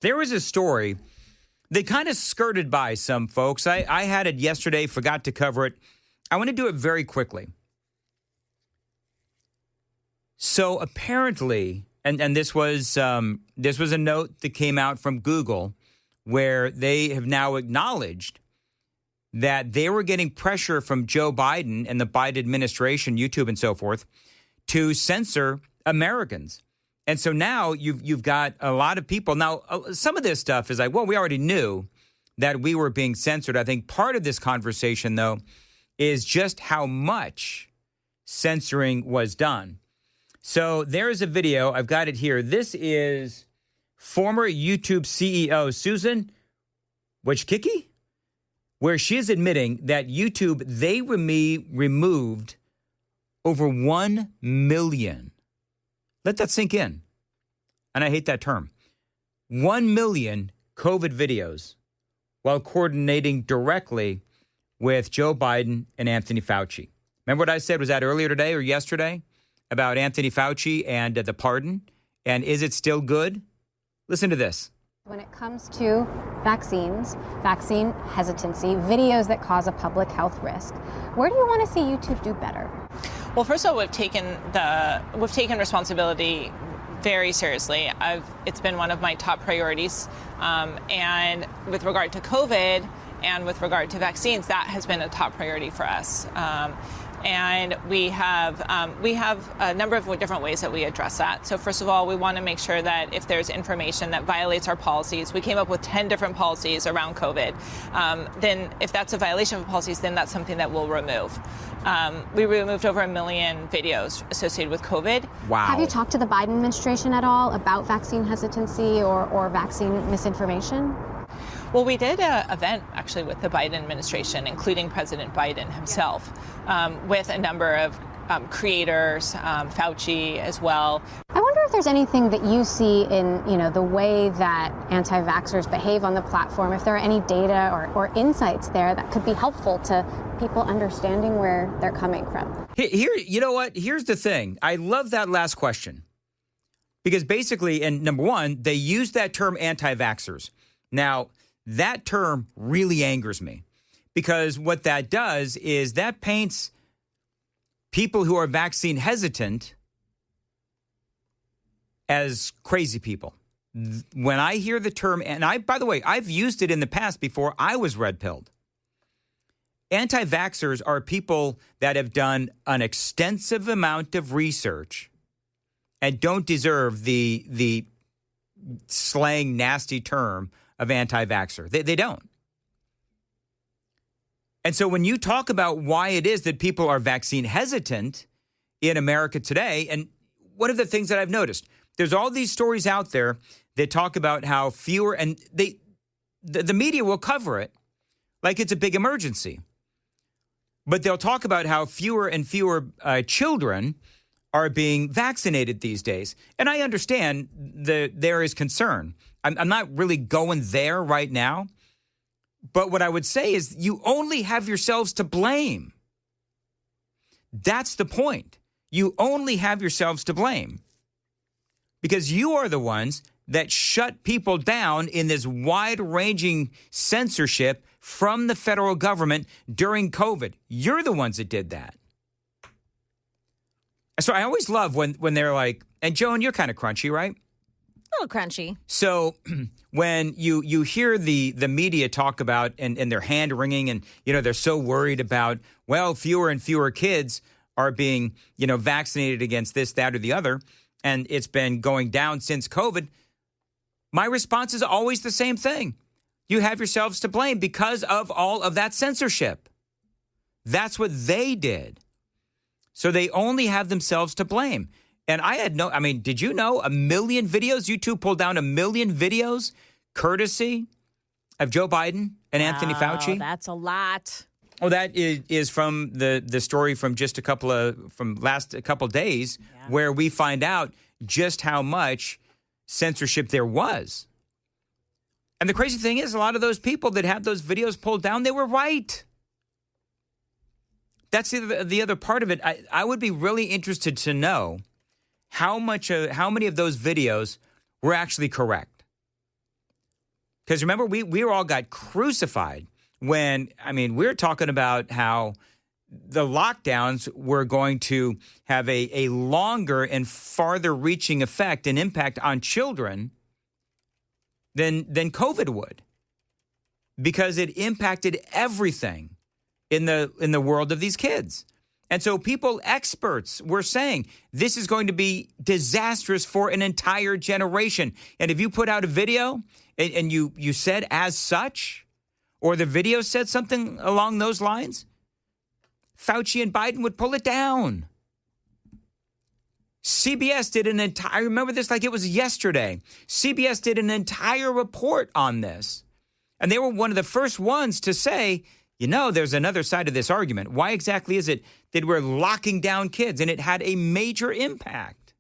There was a story they kind of skirted by some folks. I had it yesterday, forgot to cover it. I want to do it very quickly. So apparently, and this was a note that came out from Google where they have now acknowledged that they were getting pressure from Joe Biden and the Biden administration, YouTube and so forth, to censor Americans. And so now you've got a lot of people. Now, some of this stuff is like, well, we already knew that we were being censored. I think part of this conversation, though, is just how much censoring was done. So there's a video. I've got it here. This is former YouTube CEO Susan Wojcicki, where she is admitting that YouTube, they removed over 1 million. Let that sink in. And I hate that term. 1 million COVID videos while coordinating directly with Joe Biden and Anthony Fauci. Remember what I said? Was that earlier today or yesterday about Anthony Fauci and the pardon? And is it still good? Listen to this. When it comes to vaccines, vaccine hesitancy, videos that cause a public health risk, where do you want to see YouTube do better? Well, first of all, we've taken responsibility very seriously. It's been one of my top priorities, and with regard to COVID and with regard to vaccines, that has been a top priority for us. And we have a number of different ways that we address that. So first of all, we want to make sure that if there's information that violates our policies, we came up with 10 different policies around COVID. Then if that's a violation of policies, then that's something that we'll remove. We removed over 1 million videos associated with COVID. Wow. Have you talked to the Biden administration at all about vaccine hesitancy or vaccine misinformation? Well, we did an event actually with the Biden administration, including President Biden himself, with a number of creators, Fauci as well. I wonder if there's anything that you see in, the way that anti-vaxxers behave on the platform, if there are any data or insights there that could be helpful to people understanding where they're coming from. Here, you know what? Here's the thing. I love that last question because basically, and number one, they use that term anti-vaxxers. Now, that term really angers me because what that does is that paints people who are vaccine hesitant as crazy people. When I hear the term, and by the way, I've used it in the past before I was red-pilled. Anti-vaxxers are people that have done an extensive amount of research and don't deserve the slang nasty term of anti-vaxxer. They don't. And so when you talk about why it is that people are vaccine hesitant in America today, and one of the things that I've noticed, there's all these stories out there that talk about how fewer, and the media will cover it like it's a big emergency. But they'll talk about how fewer and fewer children are being vaccinated these days. And I understand there is concern. I'm not really going there right now. But what I would say is you only have yourselves to blame. That's the point. You only have yourselves to blame. Because you are the ones that shut people down in this wide-ranging censorship from the federal government during COVID. You're the ones that did that. So I always love when they're like, and Joan, you're kind of crunchy, right? A little crunchy. So when you hear the media talk about and their hand wringing and, they're so worried about, well, fewer and fewer kids are being, vaccinated against this, that, or the other, and it's been going down since COVID, my response is always the same thing. You have yourselves to blame because of all of that censorship. That's what they did. So they only have themselves to blame. And did you know 1 million videos? YouTube pulled down 1 million videos courtesy of Joe Biden and Anthony Fauci? That's a lot. Oh, that is from the story from just a couple of days where we find out just how much censorship there was. And the crazy thing is a lot of those people that had those videos pulled down, they were right. That's the other part of it. I would be really interested to know how many of those videos were actually correct. Because remember, we all got crucified when, we were talking about how the lockdowns were going to have a longer and farther reaching effect and impact on children than COVID would, because it impacted everything in the world of these kids. And so experts were saying this is going to be disastrous for an entire generation. And if you put out a video and you said as such, or the video said something along those lines, Fauci and Biden would pull it down. CBS did I remember this like it was yesterday. CBS did an entire report on this. And they were one of the first ones to say, there's another side of this argument. Why exactly is it that we're locking down kids? And it had a major impact.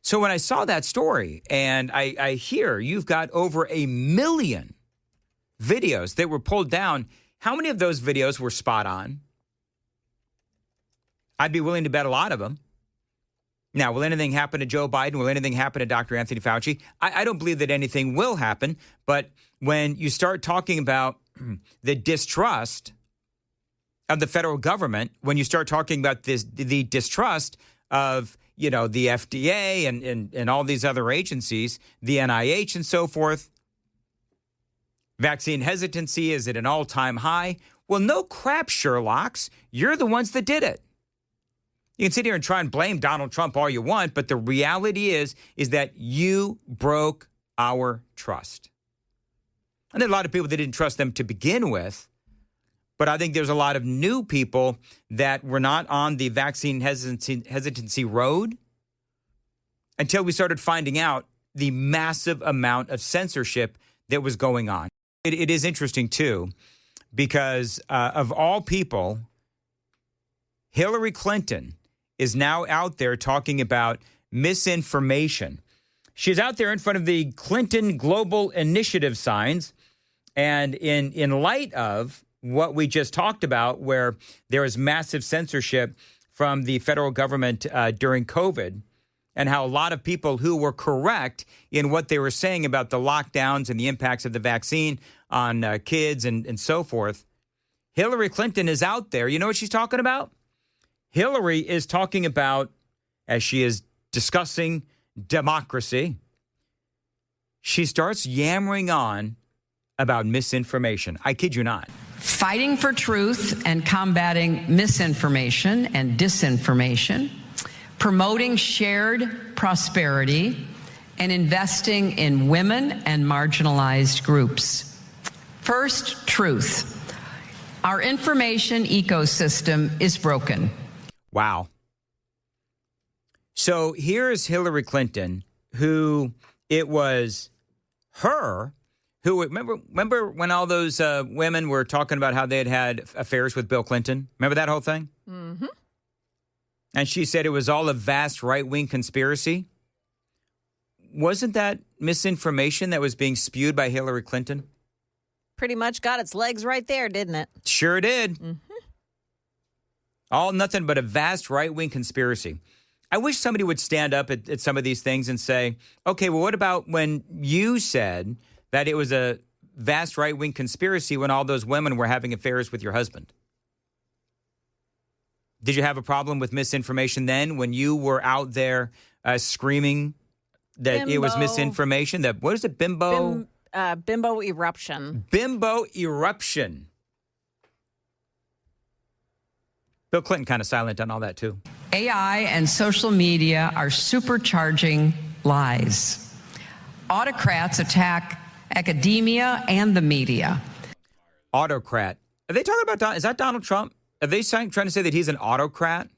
So when I saw that story and I hear you've got over 1 million videos that were pulled down, how many of those videos were spot on? I'd be willing to bet a lot of them. Now, will anything happen to Joe Biden? Will anything happen to Dr. Anthony Fauci? I don't believe that anything will happen. But when you start talking about the distrust of the federal government, when you start talking about the distrust of, the FDA and all these other agencies, the NIH and so forth, vaccine hesitancy is at an all-time high. Well, no crap, Sherlocks. You're the ones that did it. You can sit here and try and blame Donald Trump all you want, but the reality is that you broke our trust. And there are a lot of people that didn't trust them to begin with, but I think there's a lot of new people that were not on the vaccine hesitancy road until we started finding out the massive amount of censorship that was going on. It is interesting, too, because of all people, Hillary Clinton is now out there talking about misinformation. She's out there in front of the Clinton Global Initiative signs. And in light of what we just talked about, where there is massive censorship from the federal government during COVID, and how a lot of people who were correct in what they were saying about the lockdowns and the impacts of the vaccine on kids and so forth, Hillary Clinton is out there. You know what she's talking about? Hillary is talking about, as she is discussing democracy, she starts yammering on about misinformation. I kid you not. Fighting for truth and combating misinformation and disinformation, promoting shared prosperity, and investing in women and marginalized groups. First, truth. Our information ecosystem is broken. Wow. So here's Hillary Clinton, who it was her who, remember when all those women were talking about how they had affairs with Bill Clinton? Remember that whole thing? Mm-hmm. And she said it was all a vast right-wing conspiracy. Wasn't that misinformation that was being spewed by Hillary Clinton? Pretty much got its legs right there, didn't it? Sure did. Mm-hmm. All nothing but a vast right-wing conspiracy. I wish somebody would stand up at some of these things and say, okay, well, what about when you said that it was a vast right-wing conspiracy when all those women were having affairs with your husband? Did you have a problem with misinformation then when you were out there screaming that it was misinformation? That what is it, bimbo? Bimbo eruption. Bimbo eruption. Bill Clinton kind of silent on all that, too. AI and social media are supercharging lies. Autocrats attack academia and the media. Autocrat. Are they talking about, is that Donald Trump? Are they trying to say that he's an autocrat?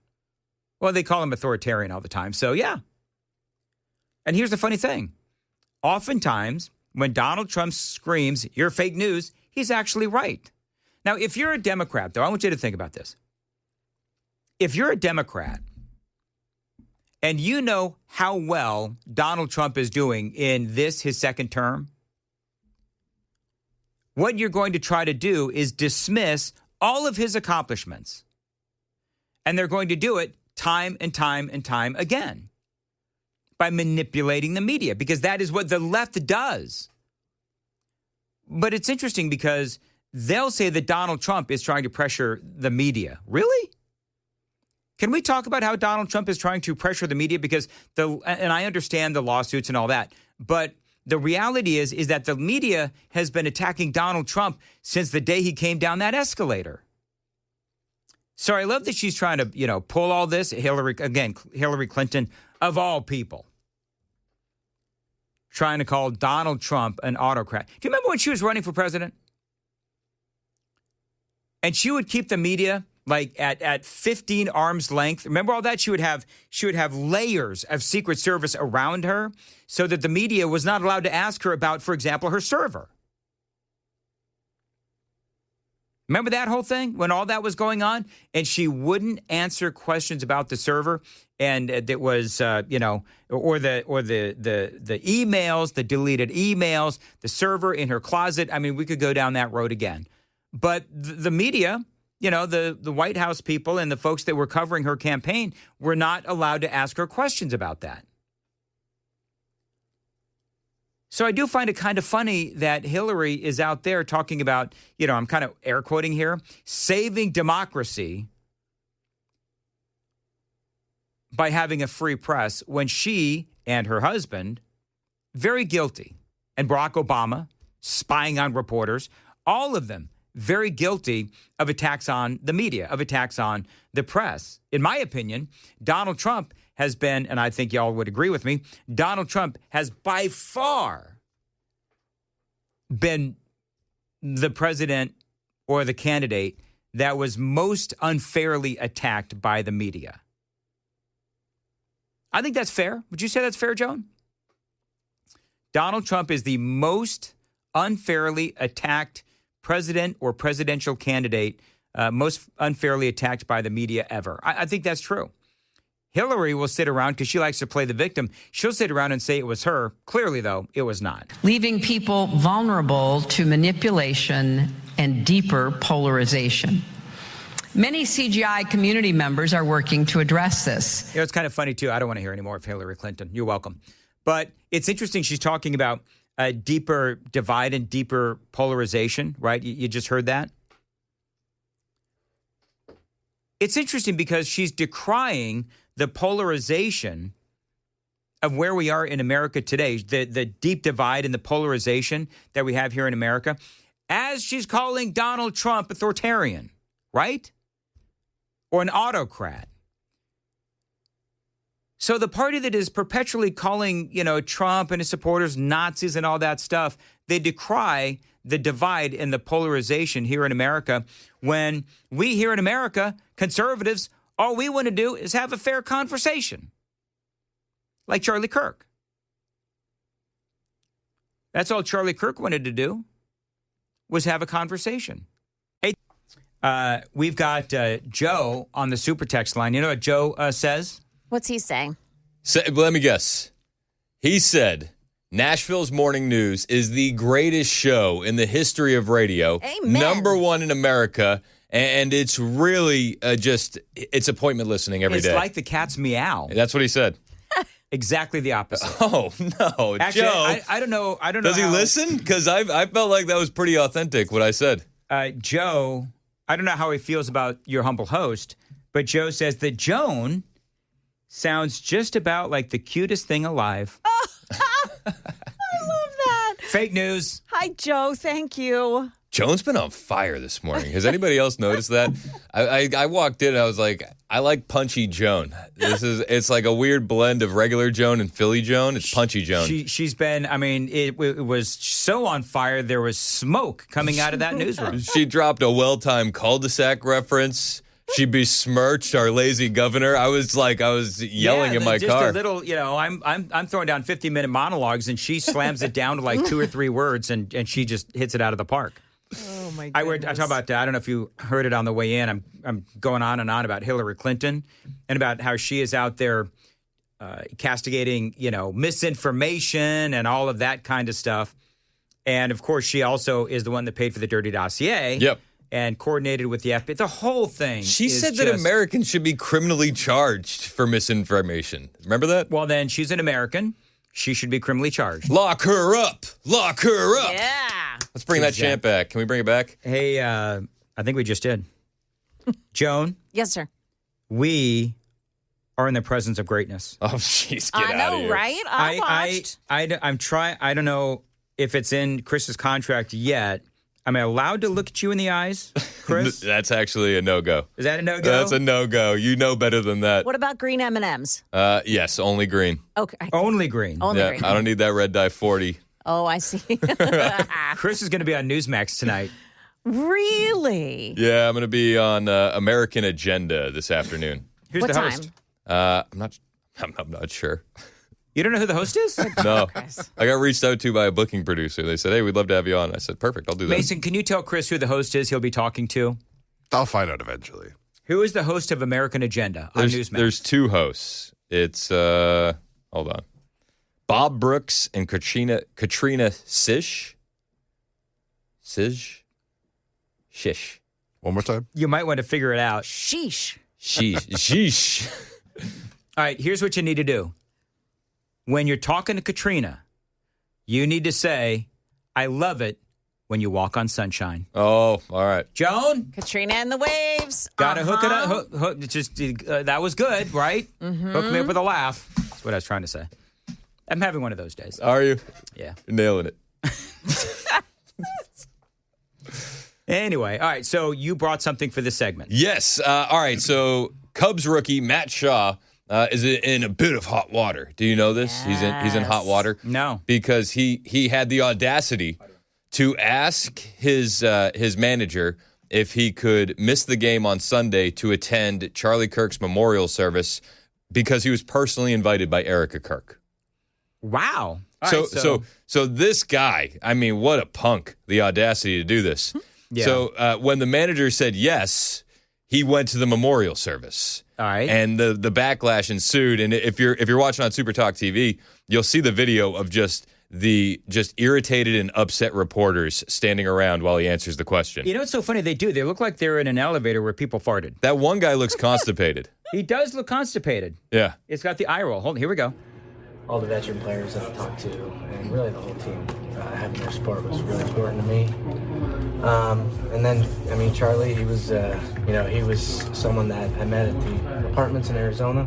Well, they call him authoritarian all the time. So, yeah. And here's the funny thing. Oftentimes, when Donald Trump screams, you're fake news, he's actually right. Now, if you're a Democrat, though, I want you to think about this. If you're a Democrat and you know how well Donald Trump is doing in his second term, what you're going to try to do is dismiss all of his accomplishments. And they're going to do it time and time and time again. by manipulating the media, because that is what the left does. But it's interesting because they'll say that Donald Trump is trying to pressure the media. Really? Can we talk about how Donald Trump is trying to pressure the media? Because and I understand the lawsuits and all that, but the reality is that the media has been attacking Donald Trump since the day he came down that escalator. So I love that she's trying to, pull all this. Hillary Clinton, of all people, trying to call Donald Trump an autocrat. Do you remember when she was running for president? And she would keep the media like at 15 arms length. Remember all that? She would have layers of Secret Service around her so that the media was not allowed to ask her about, for example, her server. Remember that whole thing when all that was going on? And she wouldn't answer questions about the server. And it was, or the emails, the deleted emails, the server in her closet. I mean, we could go down that road again. But the media, the White House people and the folks that were covering her campaign were not allowed to ask her questions about that. So I do find it kind of funny that Hillary is out there talking about, I'm kind of air quoting here, saving democracy by having a free press when she and her husband, very guilty, and Barack Obama, spying on reporters, all of them very guilty of attacks on the media, of attacks on the press. In my opinion, Donald Trump has been, and I think y'all would agree with me, Donald Trump has by far been the president or the candidate that was most unfairly attacked by the media. I think that's fair. Would you say that's fair, Joan? Donald Trump is the most unfairly attacked president or presidential candidate, most unfairly attacked by the media ever. I think that's true. Hillary will sit around because she likes to play the victim. She'll sit around and say it was her. Clearly, though, it was not. Leaving people vulnerable to manipulation and deeper polarization. Many CGI community members are working to address this. It's kind of funny, too. I don't want to hear any more of Hillary Clinton. You're welcome. But it's interesting she's talking about a deeper divide and deeper polarization, right? You just heard that? It's interesting because she's decrying the polarization of where we are in America today, the deep divide and the polarization that we have here in America, as she's calling Donald Trump authoritarian, right? Or an autocrat. So the party that is perpetually calling, Trump and his supporters Nazis and all that stuff, they decry the divide and the polarization here in America when we here in America, conservatives, all we want to do is have a fair conversation. Like Charlie Kirk. That's all Charlie Kirk wanted to do was have a conversation. Hey, we've got Joe on the super text line. You know what Joe says? What's he saying? Let me guess. He said, Nashville's morning news is the greatest show in the history of radio. Amen. Number one in America. And it's really it's appointment listening every day. It's like the cat's meow. That's what he said. Exactly the opposite. Oh, no. Actually, Joe. I don't know. Does he listen? Because I felt like that was pretty authentic, what I said. Joe, I don't know how he feels about your humble host, but Joe says that Joan sounds just about like the cutest thing alive. I love that. Fake news. Hi, Joe. Thank you. Joan's been on fire this morning. Has anybody else noticed that? I walked in and I was like, I like Punchy Joan. It's like a weird blend of regular Joan and Philly Joan. It's Punchy Joan. She's been, it was so on fire, there was smoke coming out of that newsroom. She dropped a well-timed cul-de-sac reference. She besmirched our lazy governor. I was yelling in my car. Just a little, I'm throwing down 50-minute monologues, and she slams it down to like 2 or 3 words, and she just hits it out of the park. Oh my goodness. I talk about, I don't know if you heard it on the way in. I'm going on and on about Hillary Clinton and about how she is out there castigating, misinformation and all of that kind of stuff. And of course, she also is the one that paid for the dirty dossier. Yep. and coordinated with the FBI. The whole thing. She said that Americans should be criminally charged for misinformation. Remember that? Well, then she's an American. She should be criminally charged. Lock her up. Lock her up. Yeah. Let's bring that chant back. Can we bring it back? Hey, I think we just did. Joan? Yes, sir. We are in the presence of greatness. Oh, jeez, get I out of know, here. right? I watched. I'm trying. I don't know if it's in Chris's contract yet. Am I allowed to look at you in the eyes, Chris? That's actually a no-go. Is that a no-go? That's a no-go. You know better than that. What about green M&Ms? Yes, only green. Okay. Only green. Only Yeah, green. I don't need that red dye 40. Oh, I see. Chris is going to be on Newsmax tonight. Really? Yeah, I'm going to be on American Agenda this afternoon. Who's What the time? host? I'm not sure. You don't know who the host is? No. I got reached out to by a booking producer. They said, hey, we'd love to have you on. I said, perfect, I'll do that. Mason, can you tell Chris who the host is he'll be talking to? I'll find out eventually. Who is the host of American Agenda on Newsmax? There's two hosts. It's, hold on. Bob Brooks and Katrina Sish. Shish. One more time. You might want to figure it out. Sheesh. Sheesh. All right, here's what you need to do. When you're talking to Katrina, you need to say, I love it when you walk on sunshine. Oh, all right. Joan? Katrina and the waves. Got to hook it up. That was good, right? Hook me up with a laugh. That's what I was trying to say. I'm having one of those days. Are you? Yeah. You're nailing it. Anyway, all right, so you brought something for this segment. Yes. All right, so Cubs rookie Matt Shaw is in a bit of hot water. Do you know this? Yes. He's in hot water. No. Because he had the audacity to ask his manager if he could miss the game on Sunday to attend Charlie Kirk's memorial service because he was personally invited by Erica Kirk. Wow. All right, So this guy, I mean, what a punk, the audacity to do this. Yeah. So when the manager said yes, he went to the memorial service. All right. And the backlash ensued. And if you're watching on Super Talk TV, you'll see the video of just irritated and upset reporters standing around while he answers the question. You know what's so funny? They look like they're in an elevator where people farted. That one guy looks constipated. He does look constipated. Yeah. It's got the eye roll. Hold on, here we go. All the veteran players I've talked to, and really the whole team, having their support was really important to me. And then, I mean, Charlie, he was someone that I met at the apartments in Arizona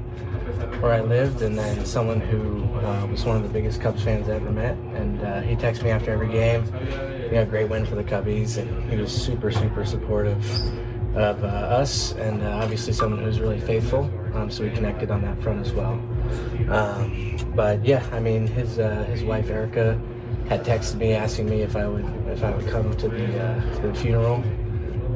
where I lived, and then someone who was one of the biggest Cubs fans I ever met. And he texted me after every game, great win for the Cubbies, and he was super, super supportive of us, and obviously someone who's really faithful. So we connected on that front as well. But yeah, I mean, his wife Erica had texted me asking me if I would come to the funeral,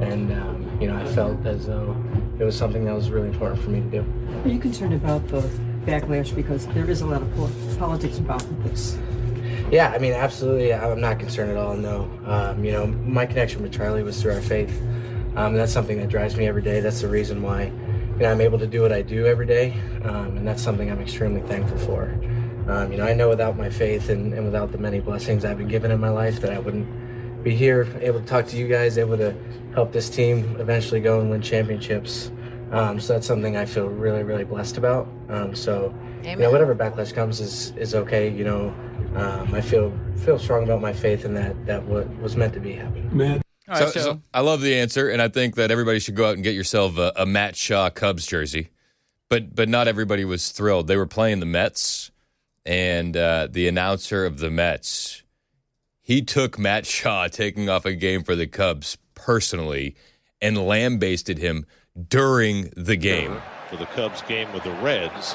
and I felt as though it was something that was really important for me to do. Are you concerned about the backlash because there is a lot of politics involved in this? Yeah, I mean, absolutely. I'm not concerned at all. No, my connection with Charlie was through our faith. That's something that drives me every day. That's the reason why I'm able to do what I do every day, and that's something I'm extremely thankful for. I know without my faith and without the many blessings I've been given in my life that I wouldn't be here able to talk to you guys, able to help this team eventually go and win championships. So that's something I feel really, really blessed about. Whatever backlash comes is okay. I feel strong about my faith and that what was meant to be happening. Right, so I love the answer, and I think that everybody should go out and get yourself a Matt Shaw Cubs jersey. But not everybody was thrilled. They were playing the Mets, and the announcer of the Mets, he took Matt Shaw taking off a game for the Cubs personally and lambasted him during the game. For the Cubs game with the Reds,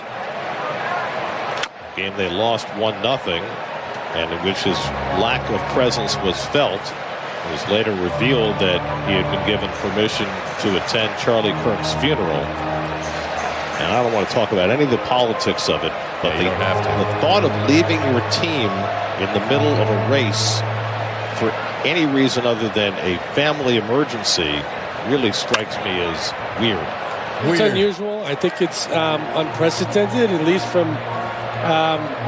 game they lost 1-0, and in which his lack of presence was felt. It was later revealed that he had been given permission to attend Charlie Kirk's funeral. And I don't want to talk about any of the politics of it, but you don't have to. The thought of leaving your team in the middle of a race for any reason other than a family emergency really strikes me as weird. It's unusual. I think it's unprecedented, at least from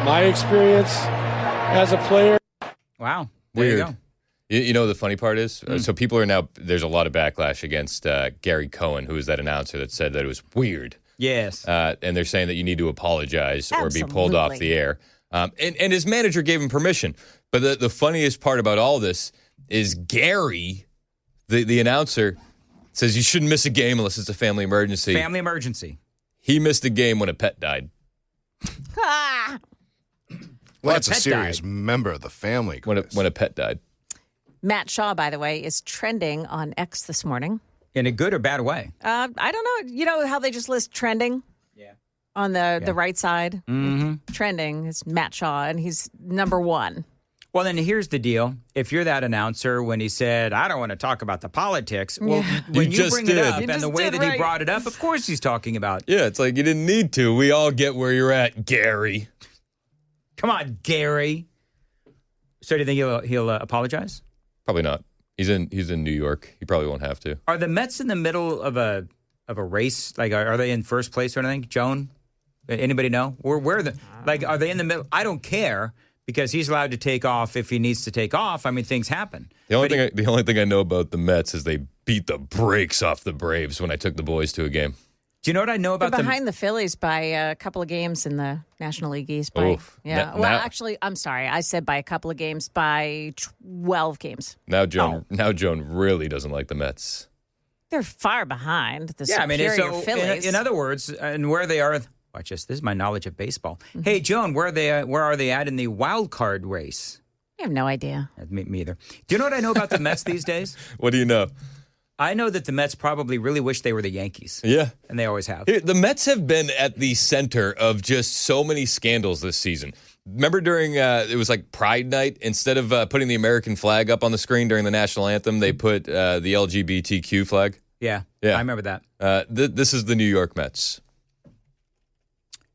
my experience as a player. Wow. There you go. You know, the funny part is, so people are now, there's a lot of backlash against Gary Cohen, who is that announcer that said that it was weird. Yes. And they're saying that you need to apologize or be pulled off the air. And his manager gave him permission. But the funniest part about all this is Gary, the announcer, says you shouldn't miss a game unless it's a family emergency. Family emergency. He missed a game when a pet died. Well, that's a serious member of the family. When a pet died. Matt Shaw, by the way, is trending on X this morning. In a good or bad way? I don't know. You know how they just list trending? Yeah. On the right side? Mm-hmm. Trending is Matt Shaw, and he's number 1. Well, then here's the deal. If you're that announcer, when he said, I don't want to talk about the politics, well, when you bring it up and the way that he brought it up, of course he's talking about. Yeah, it's like you didn't need to. We all get where you're at, Gary. Come on, Gary. So do you think he'll apologize? Probably not. He's in New York. He probably won't have to. Are the Mets in the middle of a race? Like, are they in first place or anything? Joan, anybody know? Where are they in the middle? I don't care because he's allowed to take off if he needs to take off. I mean, things happen. The only thing I know about the Mets is they beat the brakes off the Braves when I took the boys to a game. Do you know what I know about They're behind the Phillies by a couple of games in the National League East. Actually, I'm sorry. I said by a couple of games, by 12 games. Now Joan really doesn't like the Mets. They're far behind the superior Phillies. In other words, and where they are, watch this. This is my knowledge of baseball. Mm-hmm. Hey, Joan, where are they at in the wild card race? I have no idea. Me either. Do you know what I know about the Mets these days? What do you know? I know that the Mets probably really wish they were the Yankees. Yeah. And they always have. The Mets have been at the center of just so many scandals this season. Remember during, it was like Pride Night, instead of putting the American flag up on the screen during the national anthem, they put the LGBTQ flag? Yeah. I remember that. This is the New York Mets.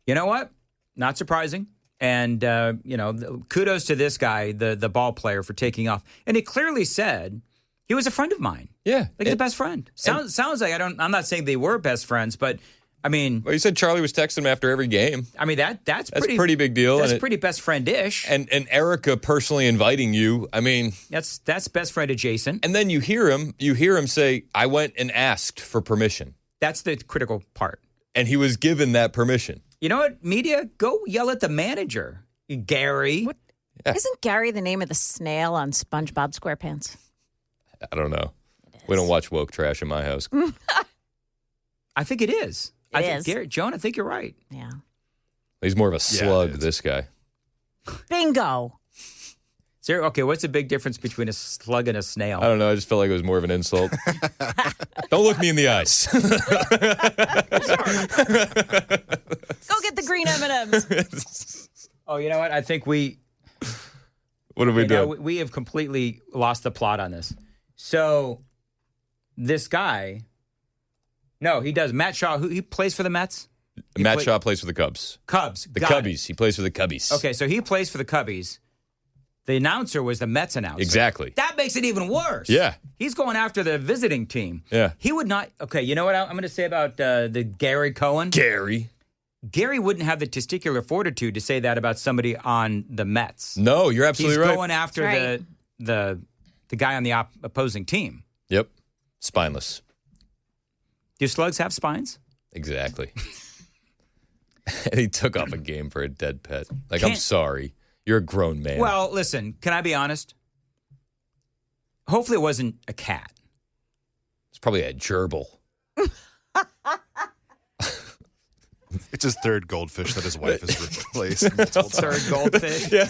You know what? Not surprising. And, kudos to this guy, the ball player, for taking off. And he clearly said he was a friend of mine. Yeah. Like he's a best friend. Sounds like I'm not saying they were best friends, but I mean. Well, you said Charlie was texting him after every game. I mean, that's a pretty big deal. That's pretty best friend-ish. And Erica personally inviting you. I mean. That's best friend adjacent. And then you hear him say, I went and asked for permission. That's the critical part. And he was given that permission. You know what, media? Go yell at the manager, Gary. What? Yeah. Isn't Gary the name of the snail on SpongeBob SquarePants? I don't know. We don't watch woke trash in my house. I think it is. It is. Gary, Joan, I think you're right. Yeah. He's more of a slug, this guy. Bingo. Okay, what's the big difference between a slug and a snail? I don't know. I just felt like it was more of an insult. Don't look me in the eyes. Go get the green M&Ms. Oh, you know what? I think What have we done? We have completely lost the plot on this. So, this guy, no, he does. Matt Shaw, he plays for the Mets? Matt Shaw plays for the Cubs. Cubs. The Cubbies. He plays for the Cubbies. Okay, so he plays for the Cubbies. The announcer was the Mets announcer. Exactly. That makes it even worse. Yeah. He's going after the visiting team. Yeah. He would not. Okay, you know what I'm going to say about the Gary Cohen? Gary wouldn't have the testicular fortitude to say that about somebody on the Mets. No, you're absolutely right. He's going after the guy on the opposing team. Yep. Spineless. Do slugs have spines? Exactly. And he took off a game for a dead pet. Like, I'm sorry. You're a grown man. Well, listen, can I be honest? Hopefully it wasn't a cat. It's probably a gerbil. It's his third goldfish that his wife has replaced. Third goldfish? Yeah.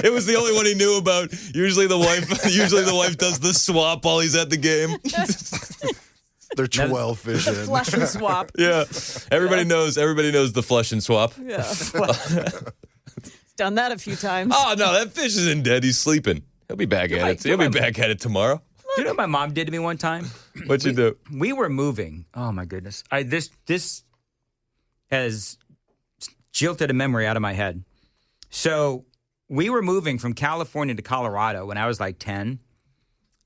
It was the only one he knew about. Usually the wife does the swap while he's at the game. They're 12 fish in. Flush and swap. Yeah. Everybody knows the flush and swap. Yeah. Done that a few times. Oh, no, that fish isn't dead. He's sleeping. He'll be back at it. He'll be back at it tomorrow. Do you know what my mom did to me one time? What'd you do? We were moving. Oh, my goodness. This has jilted a memory out of my head. So we were moving from California to Colorado when I was like 10,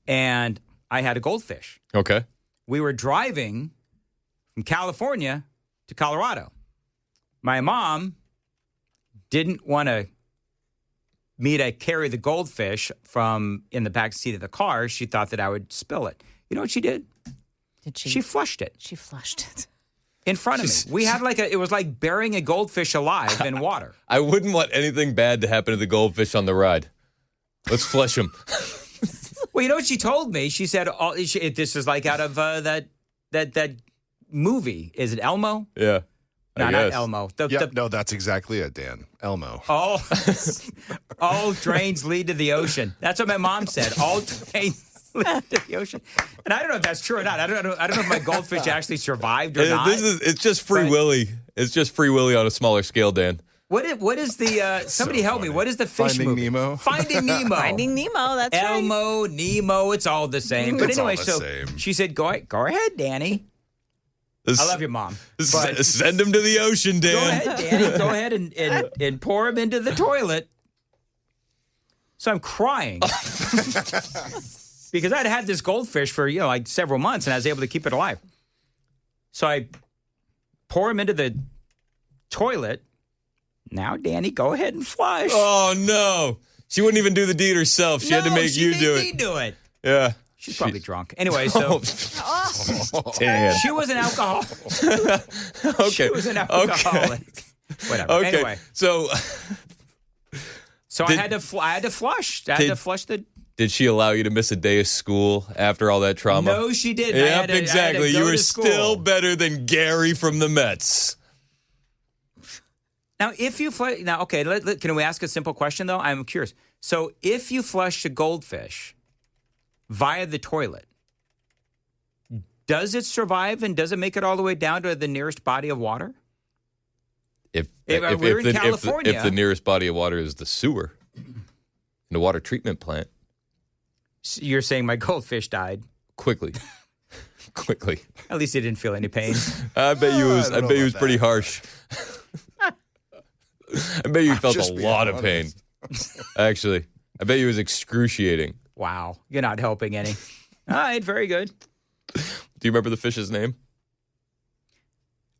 and I had a goldfish. Okay. We were driving from California to Colorado. My mom didn't want to me to carry the goldfish from in the back seat of the car, she thought that I would spill it. You know what she did? Did she? She flushed it. She flushed it. In front of me. We had it was like burying a goldfish alive in water. I wouldn't want anything bad to happen to the goldfish on the ride. Let's flush him. Well, you know what she told me? She said, this is like out of that movie. Is it Elmo? Yeah. No, not Elmo. No, that's exactly it, Dan. Elmo. All drains lead to the ocean. That's what my mom said. All drains lead to the ocean. And I don't know if that's true or not. I don't know if my goldfish actually survived or not. It's just Free Willy. It's just Free Willy on a smaller scale, Dan. What is the somebody help me? What is the fish Finding movie? Nemo. Finding Nemo. Finding Nemo. That's Elmo, Nemo. It's all the same. But It's anyway, all the so same. she said, "Go ahead, Danny. I love your mom. But send him to the ocean, Dan. Go ahead, Danny. Go ahead and pour him into the toilet." So I'm crying because I'd had this goldfish for like several months, and I was able to keep it alive. So I pour him into the toilet. Now, Danny, go ahead and flush. Oh no, she wouldn't even do the deed herself. She had to make you do it. She made me do it. Yeah. She's probably drunk. Anyway, so Dan. she was an alcoholic. Okay. She was an alcoholic. Okay. Whatever. Okay. Anyway, So I had to flush. I had to flush the. Did she allow you to miss a day of school after all that trauma? No, she didn't. Yep, exactly. You were still better than Gary from the Mets. Now, if you flush, okay, can we ask a simple question though? I'm curious. So, if you flush a goldfish via the toilet, does it survive and does it make it all the way down to the nearest body of water? If we're in California, if the nearest body of water is the sewer, in the water treatment plant, you're saying my goldfish died quickly. At least he didn't feel any pain. I bet you was pretty harsh. I bet you felt a lot of pain. Actually, I bet you was excruciating. Wow, you're not helping any. All right, very good. Do you remember the fish's name?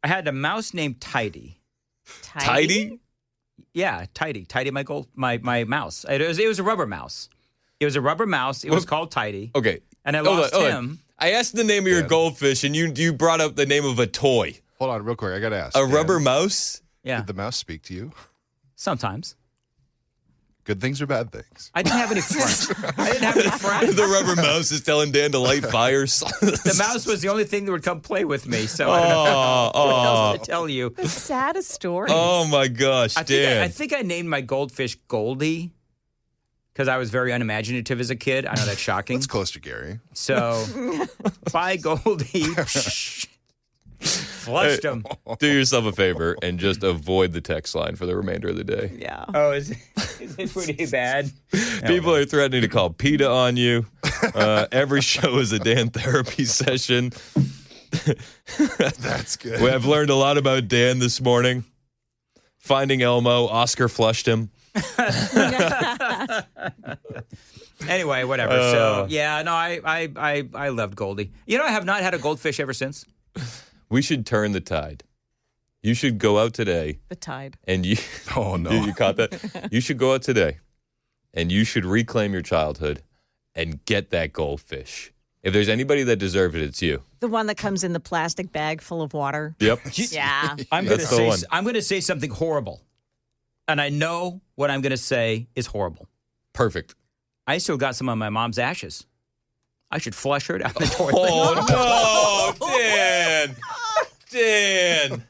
I had a mouse named Tidy. Tidy? Yeah, Tidy. Tidy, my mouse. It was a rubber mouse. It was a rubber mouse. It was called Tidy. Okay. And I lost him. I asked the name of your goldfish, and you brought up the name of a toy. Hold on, real quick. I got to ask. A rubber mouse? Yeah. Did the mouse speak to you? Sometimes. Good things or bad things? I didn't have any friends. The rubber mouse is telling Dan to light fires. The mouse was the only thing that would come play with me, so I don't know what else to tell you. The saddest story. Oh, my gosh, Dan. I think I named my goldfish Goldie because I was very unimaginative as a kid. I know that's shocking. That's close to Gary. So, bye, Goldie. Flushed him. Do yourself a favor and just avoid the text line for the remainder of the day. Yeah. Oh, is it pretty bad? People are threatening to call PETA on you. Every show is a Dan therapy session. That's good. I've learned a lot about Dan this morning. Finding Elmo, Oscar flushed him. Anyway, whatever. So yeah, no, I loved Goldie. You know, I have not had a goldfish ever since. We should turn the tide. You should go out today. The tide. And you. Oh no! You caught that? You should go out today, and you should reclaim your childhood, and get that goldfish. If there's anybody that deserves it, it's you. The one that comes in the plastic bag full of water. Yep. Yeah. I'm going to say something horrible, and I know what I'm going to say is horrible. Perfect. I still got some of my mom's ashes. I should flush her down the toilet. Oh no, Dan!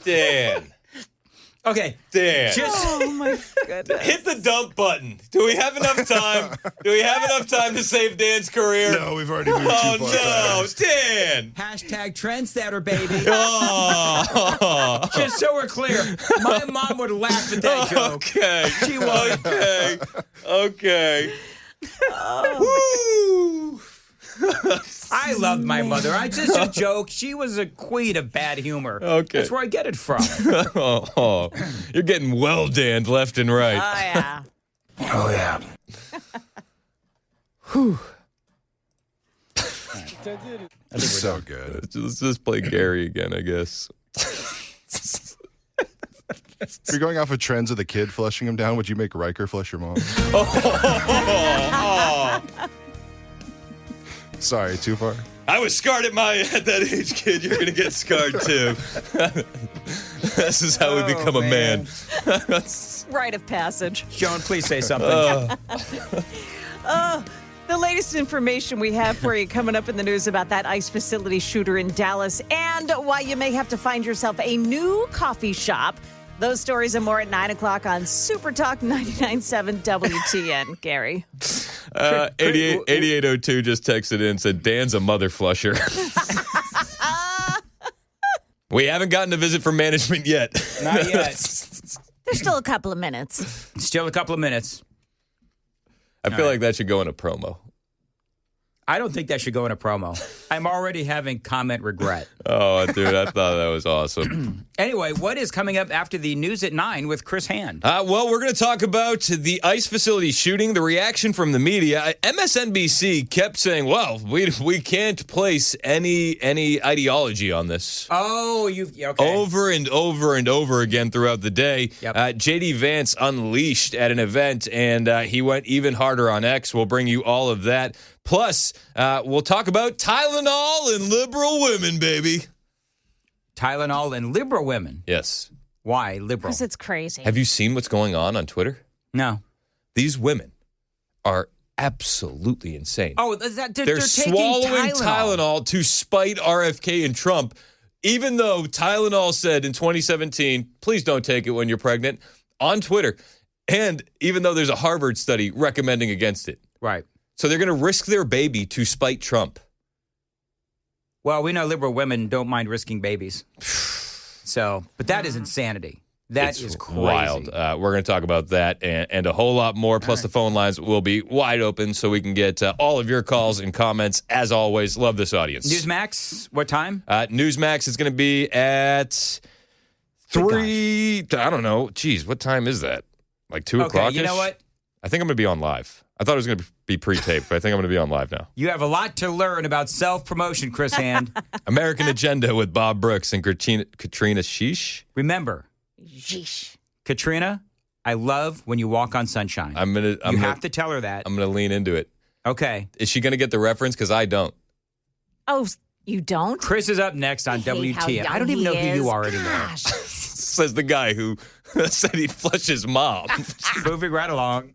Dan. Okay, Dan. Oh my goodness. Hit the dump button. Do we have enough time? To save Dan's career? No, we've already moved too far. Oh no, Dan! Hashtag trendsetter, baby. Oh. Just so we're clear, my mom would laugh at that joke. Okay. She would. Okay. Woo! I loved my mother. It's just a joke. She was a queen of bad humor. Okay. That's where I get it from. You're getting well Dan'd left and right. Oh, yeah. Oh, yeah. Whew. That's so good. Let's just play Gary again, I guess. If you're going off of trends of the kid flushing him down, would you make Riker flush your mom? Sorry, too far? I was scarred at that age, kid. You're going to get scarred, too. This is how we become a man. Rite of passage. Joan, please say something. The latest information we have for you coming up in the news about that ICE facility shooter in Dallas and why you may have to find yourself a new coffee shop. Those stories and more at 9 o'clock on Super Talk 99.7 WTN. Gary. 8802 just texted in and said, Dan's a mother flusher. We haven't gotten a visit from management yet. Not yet. There's still a couple of minutes. Still a couple of minutes. I feel like that should go in a promo. I don't think that should go in a promo. I'm already having comment regret. Oh, dude, I thought that was awesome. Anyway, what is coming up after the news at 9 with Chris Hand? Well, we're going to talk about the ICE facility shooting, the reaction from the media. MSNBC kept saying, well, we can't place any ideology on this. Oh, okay. Over and over and over again throughout the day. Yep. J.D. Vance unleashed at an event, and he went even harder on X. We'll bring you all of that. Plus, we'll talk about Tylenol and liberal women, baby. Tylenol and liberal women? Yes. Why liberal? Because it's crazy. Have you seen what's going on Twitter? No. These women are absolutely insane. Oh, they're swallowing taking Tylenol to spite RFK and Trump, even though Tylenol said in 2017, please don't take it when you're pregnant, on Twitter. And even though there's a Harvard study recommending against it. Right. So they're going to risk their baby to spite Trump. Well, we know liberal women don't mind risking babies. But that is insanity. That is crazy. Wild. We're going to talk about that and a whole lot more. Plus, the phone lines will be wide open so we can get all of your calls and comments. As always, love this audience. Newsmax, what time? Newsmax is going to be at 3. I don't know. Geez, what time is that? Like 2 o'clock? You know what? I think I'm going to be on live. I thought it was going to be pre-taped, but I think I'm going to be on live now. You have a lot to learn about self-promotion, Chris Hand. American Agenda with Bob Brooks and Katrina Sheesh. Remember, Katrina, I love when you walk on sunshine. You have to tell her that. I'm going to lean into it. Okay. Is she going to get the reference? Because I don't. Oh, you don't? Chris is up next on WTN. I don't even know who you are anymore. Says the guy who said he'd flush his mom. Moving right along.